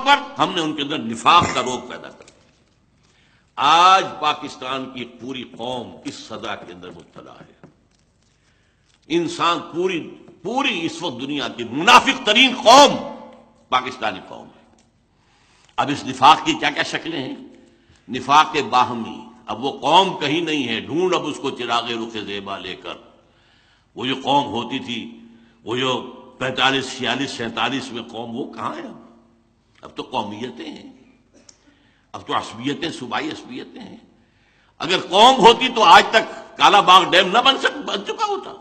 پر ہم نے ان کے اندر نفاق کا روگ پیدا کر دیا۔ آج پاکستان کی پوری قوم اس سزا کے اندر مبتلا ہے۔ انسان پوری اس وقت دنیا کی منافق ترین قوم پاکستانی قوم ہے۔ اب اس نفاق کی کیا کیا شکلیں ہیں؟ نفاق باہمی، اب وہ قوم کہیں نہیں ہے، ڈھونڈ اب اس کو چراغ رخ زیبا لے کر۔ وہ جو قوم ہوتی تھی، وہ جو 45 46 47 میں قوم، وہ کہاں ہے اب تو قومیتیں ہیں، اب تو عصبیتیں، صوبائی عصبیتیں ہیں۔ اگر قوم ہوتی تو آج تک کالا باغ ڈیم نہ بن چکا ہوتا۔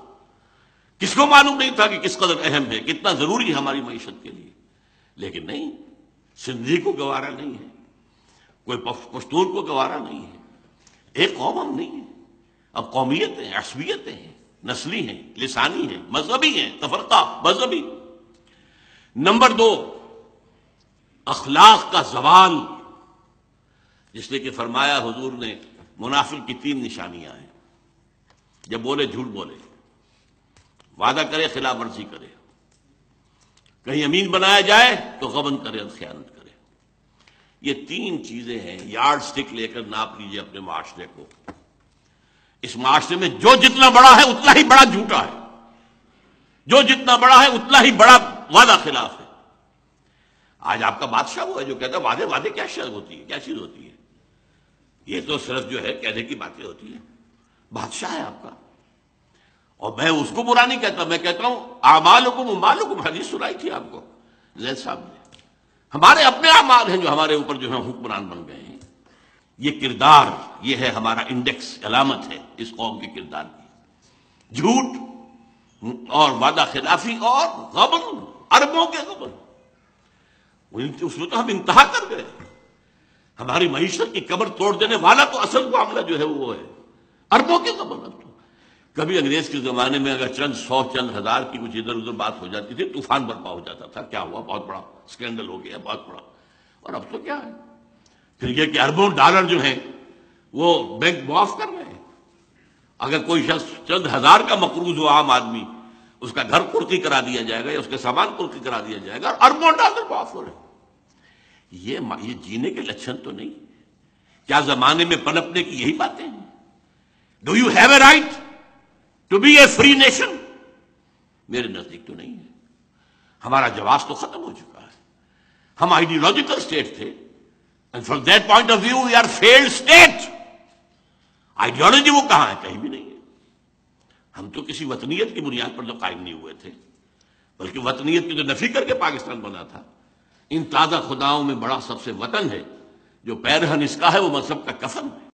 کس کو معلوم نہیں تھا کہ کس قدر اہم ہے، کتنا ضروری ہے ہماری معیشت کے لیے؟ لیکن نہیں، سندھی کو گوارا نہیں ہے، کوئی پشتون کو گوارا نہیں ہے، ایک قوم ہم نہیں ہے۔ اب قومیتیں، عصبیتیں ہیں، نسلی ہیں، لسانی ہیں، مذہبی ہیں، تفرقہ مذہبی۔ نمبر 2، اخلاق کا زوال، جس نے کہ فرمایا حضور نے منافق کی 3 نشانیاں ہیں۔ جب بولے جھوٹ بولے، وعدہ کرے خلاف ورزی کرے، کہیں امین بنایا جائے تو غبن کرے اور خیانت کرے۔ یہ 3 چیزیں ہیں، یارڈ سٹک لے کر ناپ لیجیے اپنے معاشرے کو۔ اس معاشرے میں جو جتنا بڑا ہے اتنا ہی بڑا جھوٹا ہے، جو جتنا بڑا ہے اتنا ہی بڑا وعدہ خلاف ہے۔ آج آپ کا بادشاہ وہ ہے جو کہتا ہے وعدے کیا شے ہوتی ہے، کیا چیز ہوتی ہے؟ یہ تو صرف جو ہے کہنے کی باتیں ہوتی ہیں۔ بادشاہ ہے آپ کا، اور میں اس کو برا نہیں کہتا، میں کہتا ہوں اعمالکم اموالکم، حدیث سنائی تھی آپ کو زید صاحب نے۔ ہمارے اپنے اعمال ہیں جو ہمارے اوپر جو ہے حکمران بن گئے ہیں۔ یہ کردار، یہ ہے ہمارا انڈیکس، علامت ہے اس قوم کے کردار کی۔ جھوٹ اور وعدہ خلافی اور غبن، اربوں کے غبن، اس میں تو ہم انتہا کر گئے۔ ہماری معیشت کی کمر توڑ دینے والا تو اصل معاملہ جو ہے وہ ہے اربوں کے غبن۔ اب تو کبھی انگریز کے زمانے میں اگر چند 100 چند ہزار کی کچھ ادھر ادھر بات ہو جاتی تھی، طوفان برپا ہو جاتا تھا، کیا ہوا، بہت بڑا اسکینڈل ہو گیا، بہت بڑا۔ اور اب تو کیا ہے، پھر یہ کہ اربوں ڈالر جو ہیں وہ بینک معاف کر رہے ہیں۔ اگر کوئی شخص چند ہزار کا مقروض ہو، عام آدمی، اس کا گھر قرقی کرا دیا جائے گا یا اس کے سامان قرقی کرا دیا جائے گا، اور اربوں ڈالر معاف ہو رہے ہیں۔ یہ جینے کے لچھن تو نہیں۔ کیا زمانے میں پنپنے کی یہی باتیں ہیں؟ Do you have a right to be a free nation? میرے نزدیک تو نہیں ہے۔ ہمارا جواز تو ختم ہو چکا ہے۔ ہم آئیڈیولوجیکل اسٹیٹ تھے، and from that point of view we are failed state. Ideology وہ کہاں ہے؟ کہیں بھی نہیں ہے۔ ہم تو کسی وطنیت کی بنیاد پر تو قائم نہیں ہوئے تھے، بلکہ وطنیت کی تو نفی کر کے پاکستان بنا تھا۔ ان تازہ خداؤں میں بڑا سب سے وطن ہے، جو پیرہن اس کا ہے وہ مذہب کا کفن ہے۔